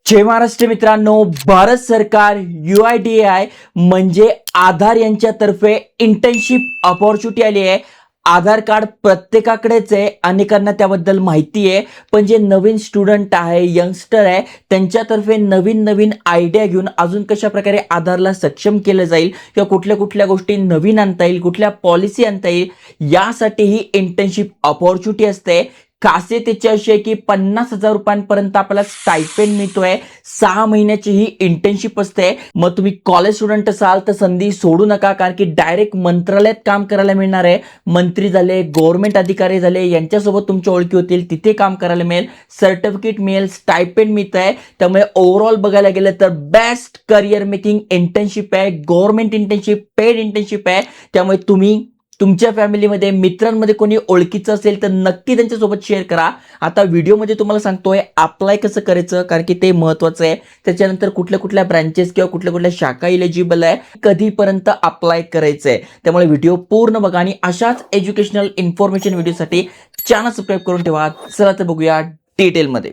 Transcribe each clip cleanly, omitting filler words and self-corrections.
जय महाराष्ट्र मित्रांनो, भारत सरकार UIDAI म्हणजे आधार यांच्यातर्फे इंटर्नशिप अपॉर्च्युनिटी आली आहे. आधार कार्ड प्रत्येकाकडेच आहे, अनेकांना त्याबद्दल माहिती आहे, पण जे नवीन स्टुडंट आहे, यंगस्टर आहे, त्यांच्यातर्फे नवीन नवीन आयडिया घेऊन अजून कशा प्रकारे आधारला सक्षम केलं जाईल किंवा कुठल्या कुठल्या गोष्टी नवीन आणता येईल, कुठल्या पॉलिसी आणता येईल, यासाठी ही इंटर्नशिप अपॉर्च्युनिटी असते. खासियत त्याची अशी आहे की 50,000 रुपयांपर्यंत आपल्याला स्टायपेंड मिळतोय. 6 महिन्याची ही इंटर्नशिप असते. मग तुम्ही कॉलेज स्टुडंट असाल तर संधी सोडू नका, कारण की डायरेक्ट मंत्रालयात काम करायला मिळणार आहे. मंत्री झाले, गव्हर्नमेंट अधिकारी झाले, यांच्यासोबत तुमच्या ओळखी होतील, तिथे काम करायला मिळेल, सर्टिफिकेट मिळेल, स्टायपेंड मिळत आहे. त्यामुळे ओव्हरऑल बघायला गेलं तर बेस्ट करिअर मेकिंग इंटर्नशिप आहे, गव्हर्नमेंट इंटर्नशिप, पेड इंटर्नशिप आहे. त्यामुळे तुम्ही तुमच्या फॅमिलीमध्ये, मित्रांमध्ये कोणी ओळखीचं असेल तर नक्की त्यांच्यासोबत शेअर करा. आता व्हिडिओमध्ये तुम्हाला सांगतोय अप्लाय कसं करायचं, कारण की ते महत्त्वाचं आहे. त्याच्यानंतर कुठल्या कुठल्या ब्रँचेस किंवा कुठल्या कुठल्या शाखा इलिजिबल आहे, कधीपर्यंत अप्लाय करायचं आहे. त्यामुळे व्हिडिओ पूर्ण बघा आणि अशाच एज्युकेशनल इन्फॉर्मेशन व्हिडिओसाठी चॅनल सबस्क्राईब करून ठेवा. चला तर बघूया डिटेलमध्ये.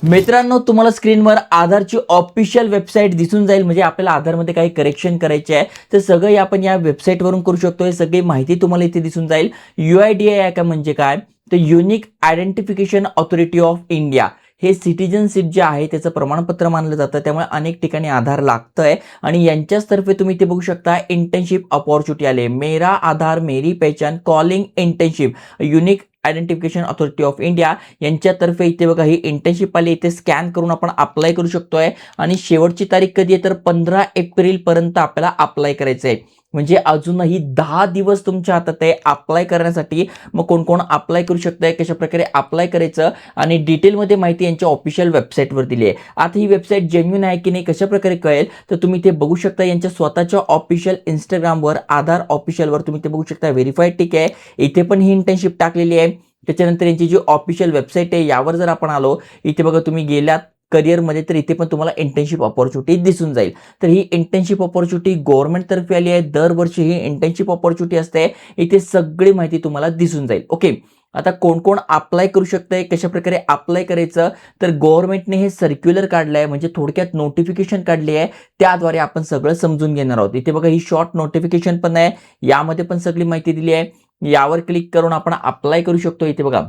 मित्रांनो, तुम्हाला स्क्रीनवर आधारची ऑफिशियल वेबसाईट दिसून जाईल. म्हणजे आपल्याला आधारमध्ये काही करेक्शन करायचे आहे तर सगळं आपण या वेबसाईटवरून करू शकतो. हे सगळी माहिती तुम्हाला इथे दिसून जाईल. UIDAI का म्हणजे काय, तर unique identification authority of India. हे सिटिझनशिप जे आहे त्याचं प्रमाणपत्र मानलं जातं. त्यामुळे अनेक ठिकाणी आधार लागतंय आणि यांच्याच तर्फे तुम्ही इथे बघू शकता इंटर्नशिप अपॉर्च्युनिटी आले. मेरा आधार मेरी पहचान calling internship, unique identification authority of India यांच्यातर्फे इथे बघा ही इंटर्नशिप आली. इथे स्कॅन करून आपण अप्लाय करू शकतोय आणि शेवटची तारीख कधी आहे तर 15 एप्रिल पर्यंत आपल्याला अप्लाय करायचं आहे. म्हणजे अजूनही 10 दिवस तुमच्या हातात आहे अप्लाय करण्यासाठी. मग कोण कोण अप्लाय करू शकताय, कशा प्रकारे अप्लाय करायचं आणि डिटेलमध्ये माहिती यांच्या ऑफिशियल वेबसाईटवर दिली आहे. आता ही वेबसाईट जेन्युइन आहे की नाही कशा प्रकारे कळेल, तर तुम्ही ते बघू शकता. यांच्या स्वतःच्या ऑफिशियल इंस्टाग्रामवर, आधार ऑफिशियलवर तुम्ही ते बघू शकता. व्हेरीफाईड ठीक आहे, इथे पण ही इंटर्नशिप टाकलेली आहे. त्याच्यानंतर यांची जी ऑफिशियल वेबसाईट आहे यावर जर आपण आलो, इथे बघा तुम्ही गेल्यात करिअरमध्ये तर इथे पण तुम्हाला इंटर्नशिप अपॉर्च्युनिटी दिसून जाईल. तर ही इंटर्नशिप अपॉर्च्युनिटी गव्हर्नमेंट तर्फे आली आहे. दरवर्षी ही इंटर्नशिप अपॉर्च्युनिटी असते. इथे सगळी माहिती तुम्हाला दिसून जाईल. ओके, आता कोण कोण अप्लाय करू शकतंय, कशा प्रकारे अप्लाय करायचं, तर गव्हर्नमेंटने हे सर्क्युलर काढलंय, म्हणजे थोडक्यात नोटिफिकेशन काढली आहे. त्याद्वारे आपण सगळं समजून घेणार आहोत. इथे बघा ही शॉर्ट नोटिफिकेशन पण आहे, यामध्ये पण सगळी माहिती दिली आहे. यावर क्लिक करून आपण अप्लाय करू शकतो. इथे बघा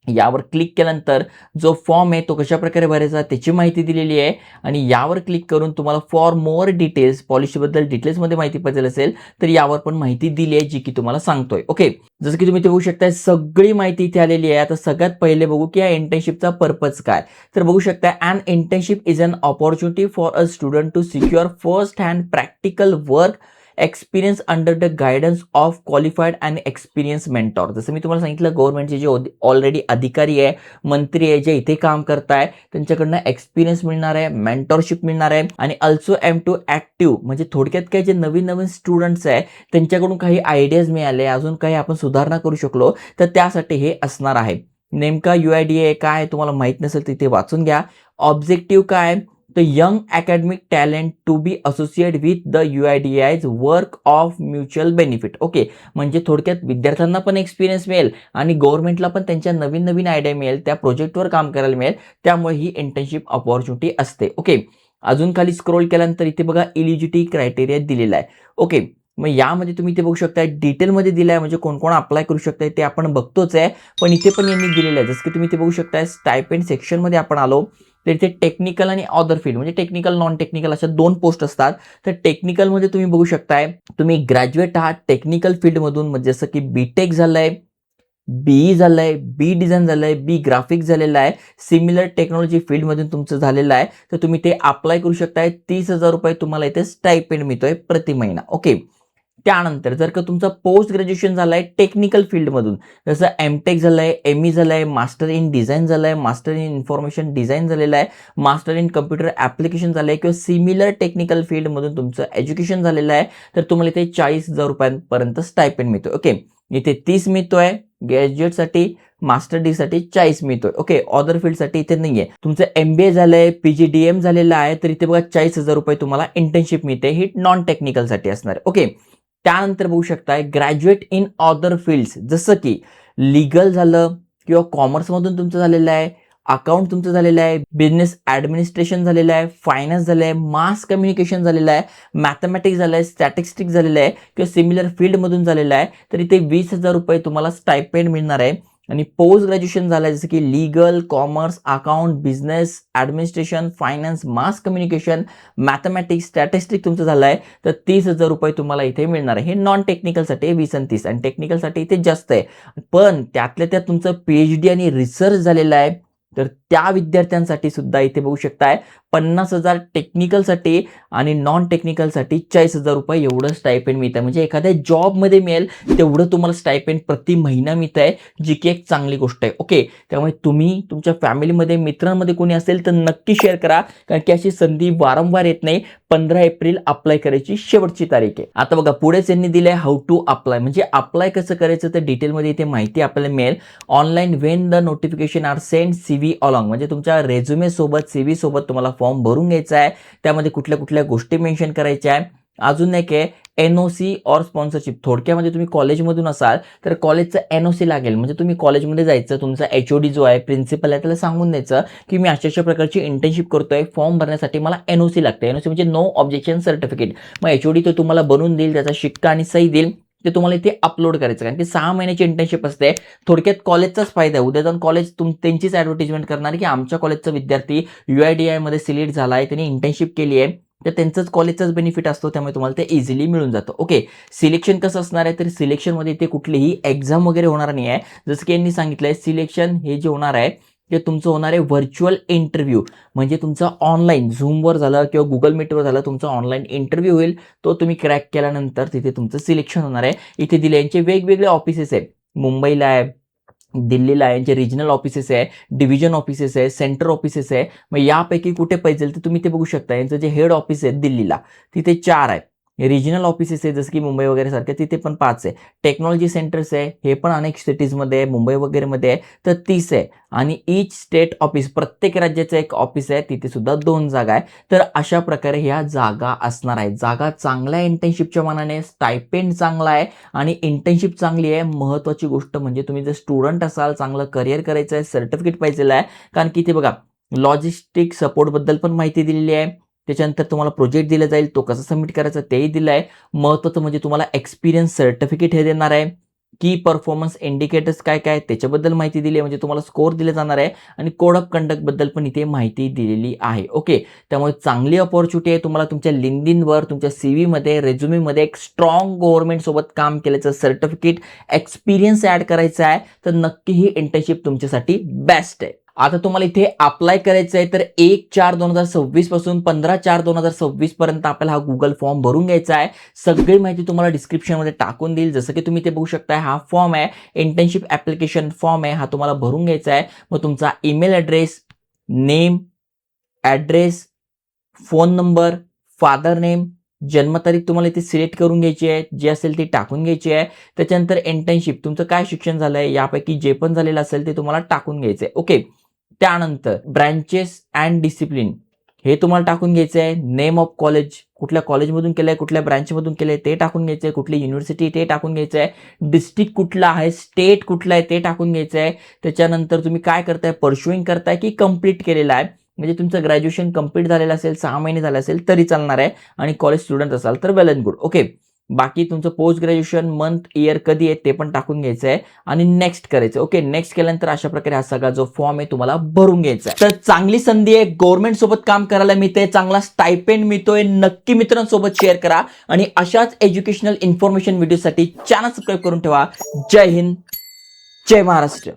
यावर क्लिक केल्यानंतर जो फॉर्म आहे तो कशा प्रकारे भरायचा त्याची माहिती दिलेली आहे आणि यावर क्लिक करून तुम्हाला फॉर मोर डिटेल्स, पॉलिसीबद्दल डिटेल्समध्ये माहिती पाहिजे असेल तर यावर पण माहिती दिली आहे, जी की तुम्हाला सांगतोय. ओके, जसं की तुम्ही ते बघू शकता सगळी माहिती इथे आलेली आहे. आता सगळ्यात पहिले बघू की या इंटर्नशिपचा पर्पज काय. तर बघू शकता an internship is an opportunity for a student to secure first hand practical work experience under the guidance of qualified and experience mentor. जसं मी तुम्हाला सांगितलं, गव्हर्नमेंटचे जे ऑलरेडी अधिकारी आहे, मंत्री आहे, जे इथे काम करताय त्यांच्याकडनं एक्सपिरियन्स मिळणार आहे, मेंटॉरशिप मिळणार आहे आणि अल्सो एम टू ऍक्टिव्ह, म्हणजे थोडक्यात काय जे नवीन नवीन स्टुडंट्स आहे त्यांच्याकडून काही आयडियाज मिळाले, अजून काही आपण सुधारणा करू शकलो तर त्यासाठी हे असणार आहे. नेमका UIDAI काय तुम्हाला माहित नसेल तिथे वाचून घ्या. ऑब्जेक्टिव्ह काय, the young academic talent to be associate with the UIDAI's work of mutual benefit. Okay, म्हणजे थोडक्यात विद्यार्थ्यांना पण एक्सपिरियन्स मिळेल आणि गव्हर्नमेंटला पण त्यांच्या नवीन नवीन आयडिया मिळेल, त्या प्रोजेक्टवर काम करायला मिळेल. त्यामुळे ही इंटर्नशिप अपॉर्च्युनिटी असते. ओके, अजून खाली स्क्रोल केल्यानंतर इथे बघा इलिजिबिलिटी क्रायटेरिया दिलेला आहे. ओके, मग यामध्ये तुम्ही इथे बघू शकता डिटेलमध्ये दिलं आहे, म्हणजे कोण कोण अप्लाय करू शकताय ते आपण बघतोच आहे, पण इथे पण यांनी दिलेलं आहे. जसं की तुम्ही इथे बघू शकता स्टायपेंड सेक्शनमध्ये आपण आलो तर इथे टेक्निकल आणि अदर फील्ड, म्हणजे टेक्निकल नॉन टेक्निकल अशा 2 पोस्ट असतात. तर टेक्निकलमध्ये तुम्ही बघू शकताय तुम्ही ग्रॅज्युएट आहात टेक्निकल फील्डमधून, म्हणजे जसं की BTech झालंय, BE झालंय, बी डिझाईन झालंय, बी ग्राफिक्स झालेलं आहे, सिमिलर टेक्नॉलॉजी फील्डमधून तुमचं झालेलं आहे, तर तुम्ही ते अप्लाय करू शकताय. 30,000 रुपये तुम्हाला इथे स्टायपेंड मिळतोय प्रति महिना. ओके, त्यानंतर जर का तुमचं पोस्ट ग्रॅज्युएशन झालंय टेक्निकल फील्डमधून, जसं MTech झालंय, ME झालंय, मास्टर इन डिझाईन झालंय, मास्टर इन इन्फॉर्मेशन डिझाईन झालेलं आहे, मास्टर इन कम्प्युटर ॲप्लिकेशन झालंय किंवा सिमिलर टेक्निकल फील्डमधून तुमचं एज्युकेशन झालेलं आहे, तर तुम्हाला इथे 40,000 रुपयांपर्यंत स्टायपेंड मिळतोय. ओके, इथे 30 मिळतोय ग्रॅज्युएटसाठी, मास्टर डिग्री साठी 40 मिळतोय. ओके, अदर फील्ड साठी इथे नाहीये. तुमचं MBA झालंय, PGDM झालेलं आहे, तर इथे बघा 40,000 रुपये तुम्हाला इंटर्नशिप मिळते. ही नॉन टेक्निकल साठी असणार आहे. ओके, त्यानंतर बघू शकताय ग्रॅज्युएट इन अदर फील्ड्स, जसं की लीगल झालं किंवा कॉमर्स मधून तुमचं झालेलं आहे, अकाउंट तुमचं झालेलं आहे, बिझनेस ऍडमिनिस्ट्रेशन झालेलं आहे, फायनान्स झालं आहे, मास कम्युनिकेशन झालेलं आहे, मॅथमॅटिक्स झालं आहे, स्टॅटिस्टिक्स झालेलं आहे किंवा सिमिलर फील्डमधून झालेलं आहे, तर इथे 20,000 रुपये तुम्हाला स्टायपेंड मिळणार आहे. आणि पोस्ट ग्रॅज्युएशन झालं आहे जसं की legal, commerce, account, business administration, finance, mass communication, mathematics, statistics तुमचं झालं आहे, तर 30,000 रुपये तुम्हाला इथे मिळणार आहे. हे नॉन टेक्निकलसाठी 20 आणि 30 आणि टेक्निकलसाठी इथे जास्त आहे. पण त्यातल्या त्यात तुमचं PhD आणि रिसर्च झालेलं आहे, तर त्या विद्यार्थ्यांसाठी सुद्धा इथे बघू शकताय 50,000 टेक्निकलसाठी आणि नॉन टेक्निकलसाठी 40,000 रुपये एवढं स्टायपेंड मिळत आहे. म्हणजे एखाद्या जॉबमध्ये मिळेल तेवढं तुम्हाला स्टायपेंड प्रति महिना मिळत आहे, जी की एक चांगली गोष्ट आहे. ओके, त्यामुळे तुम्ही तुमच्या फॅमिलीमध्ये मित्रांमध्ये कोणी असेल तर नक्की शेअर करा, कारण की अशी संधी वारंवार येत नाही. 15 एप्रिल अप्लाय करायची शेवटची तारीख आहे. आता बघा पुढेच यांनी दिलंय हाऊ टू अप्लाय, म्हणजे अप्लाय कसं करायचं तर डिटेलमध्ये इथे माहिती आपल्याला मिळेल. Online when the notification are send CV along, म्हणजे तुमच्या रेझ्युमे सोबत CV सोबत तुम्हाला फॉर्म भरून घ्यायचा आहे. त्यामध्ये कुठल्या कुठल्या गोष्टी मेन्शन करायच्या आहे. अजून एक आहे NOC और स्पॉन्सरशिप. थोडक्यामध्ये तुम्ही कॉलेजमधून असाल तर कॉलेजचं NOC लागेल. म्हणजे तुम्ही कॉलेजमध्ये जायचं, तुमचा HOD जो आहे, प्रिन्सिपल आहे, त्याला सांगून द्यायचं की मी अशा प्रकारची इंटर्नशिप करतोय, फॉर्म भरण्यासाठी मला NOC लागते. NOC म्हणजे नो ऑब्जेक्शन सर्टिफिकेट. मग HOD तो तुम्हाला बनवून देईल, त्याचा शिक्का आणि सही देईल, ते तुम्हाला इथे अपलोड करायचं. कारण की 6 महिन्याची इंटर्नशिप असते. थोडक्यात कॉलेजचाच फायदा आहे. उद्या जाऊन कॉलेज त्यांचीच ऍडव्हर्टाइजमेंट करणार की आमच्या कॉलेजचा विद्यार्थी UIDAI मध्ये सिलेक्ट झाला आहे, त्यांनी इंटर्नशिप केली आहे, तर त्यांचंच कॉलेजचाच बेनिफिट असतो. त्यामुळे तुम्हाला ते इझिली मिळून जातं. ओके, सिलेक्शन कसं असणार आहे तर सिलेक्शनमध्ये इथे कुठलीही एक्झाम वगैरे होणार नाही आहे. जसं की यांनी सांगितलंय सिलेक्शन हे जे होणार आहे ते तुमचं होणार आहे व्हर्च्युअल इंटरव्ह्यू, म्हणजे तुमचा ऑनलाईन झूमवर झालं किंवा गुगल मीटवर झालं, तुमचा ऑनलाईन इंटरव्ह्यू होईल. तो तुम्ही क्रॅक केल्यानंतर तिथे तुमचं सिलेक्शन होणार आहे. इथे दिले यांचे वेगवेगळे ऑफिसेस आहे. मुंबईला आहे, दिल्लीला आहे, यांचे रिजनल ऑफिसेस आहे, डिव्हिजन ऑफिसेस आहे, सेंटर ऑफिसेस आहे. मग यापैकी कुठे पाहिजे तर तुम्ही ते बघू शकता. यांचं जे हेड ऑफिस आहे दिल्लीला, तिथे 4 आहे. रिजनल ऑफिसेस आहे जसं की मुंबई वगैरे सारखे, तिथे पण 5 आहे. टेक्नॉलॉजी सेंटर्स आहे, हे पण अनेक सिटीजमध्ये आहे, मुंबई वगैरेमध्ये आहे, तर 30 आहे. आणि ईच स्टेट ऑफिस, प्रत्येक राज्याचं एक ऑफिस आहे, तिथे सुद्धा 2 जागा आहे. तर अशा प्रकारे ह्या जागा असणार आहेत. जागा चांगल्या आहे इंटर्नशिपच्या मानाने, स्टायपेंड चांगला आहे आणि इंटर्नशिप चांगली आहे. महत्त्वाची गोष्ट म्हणजे तुम्ही जर स्टुडंट असाल, चांगलं करिअर करायचं आहे, सर्टिफिकेट पाहिजे आहे. कारण की इथे बघा लॉजिस्टिक सपोर्टबद्दल पण माहिती दिलेली आहे. त्याच्यानंतर तुम्हाला प्रोजेक्ट दिला जाईल, तो कसा सबमिट करायचा तेही दिलं आहे. महत्त्वाचं म्हणजे तुम्हाला एक्सपिरियन्स सर्टिफिकेट हे देणार आहे. की परफॉर्मन्स इंडिकेटर्स काय काय त्याच्याबद्दल माहिती दिली आहे, म्हणजे तुम्हाला स्कोर दिले जाणार आहे. आणि कोड ऑफ कंडक्ट बद्दल पण इथे माहिती दिलेली आहे. ओके, त्यामुळे चांगली अपॉर्च्युनिटी आहे. तुम्हाला तुमच्या लिंक्डइनवर, तुमच्या CV मध्ये, रेझ्युमेमध्ये एक स्ट्रॉंग गव्हर्नमेंट सोबत काम केल्याचं सर्टिफिकेट, एक्सपिरियन्स ऍड करायचा आहे, तर नक्की ही इंटर्नशिप तुमच्यासाठी बेस्ट आहे. आता तुम्हाला इथे अप्लाय करायचं आहे तर 1/4/2026 पासून 15/4/2026 पर्यंत आपल्याला हा गुगल फॉर्म भरून घ्यायचा आहे. सगळी माहिती तुम्हाला डिस्क्रिप्शनमध्ये टाकून देईल. जसं की तुम्ही ते बघू शकताय, हा फॉर्म आहे, इंटर्नशिप ऍप्लिकेशन फॉर्म आहे, हा तुम्हाला भरून घ्यायचा आहे. मग तुमचा email address, name, address, phone number, father name, जन्मतारीख तुम्हाला इथे सिलेक्ट करून घ्यायची आहे, जी असेल ती टाकून घ्यायची आहे. त्याच्यानंतर इंटर्नशिप तुमचं काय शिक्षण झालंय यापैकी जे पण झालेलं असेल ते तुम्हाला टाकून घ्यायचं आहे. ओके, त्यानंतर ब्रँचेस अँड डिसिप्लिन हे तुम्हाला टाकून घ्यायचं आहे. नेम ऑफ कॉलेज, कुठल्या कॉलेजमधून केलंय, कुठल्या ब्रँचमधून केलंय ते टाकून घ्यायचं आहे. कुठली युनिव्हर्सिटी ते टाकून घ्यायचं आहे. डिस्ट्रिक्ट कुठला आहे, स्टेट कुठला आहे ते टाकून घ्यायचं आहे. त्याच्यानंतर तुम्ही काय करताय, परशुईंग करताय की कंप्लीट केलेलं आहे, म्हणजे तुमचं ग्रॅज्युएशन कंप्लीट झालेलं असेल, 6 महिने झाले असेल तरी चालणार आहे. आणि कॉलेज स्टुडंट असाल तर वेल अँड गुड. ओके, बाकी तुमचं पोस्ट ग्रॅज्युएशन मंथ, इयर कधी आहे ते पण टाकून घ्यायचं आहे आणि नेक्स्ट करायचं. ओके, नेक्स्ट केल्यानंतर अशा प्रकारे हा सगळा जो फॉर्म आहे तुम्हाला भरून घ्यायचा आहे. तर चांगली संधी आहे, गव्हर्नमेंट सोबत काम करायला मिळते, चांगला स्टायपेंड मिळतोय. नक्की मित्रांसोबत शेअर करा आणि अशाच एज्युकेशनल इन्फॉर्मेशन व्हिडिओसाठी चॅनल सबस्क्राईब करून ठेवा. जय हिंद, जय महाराष्ट्र.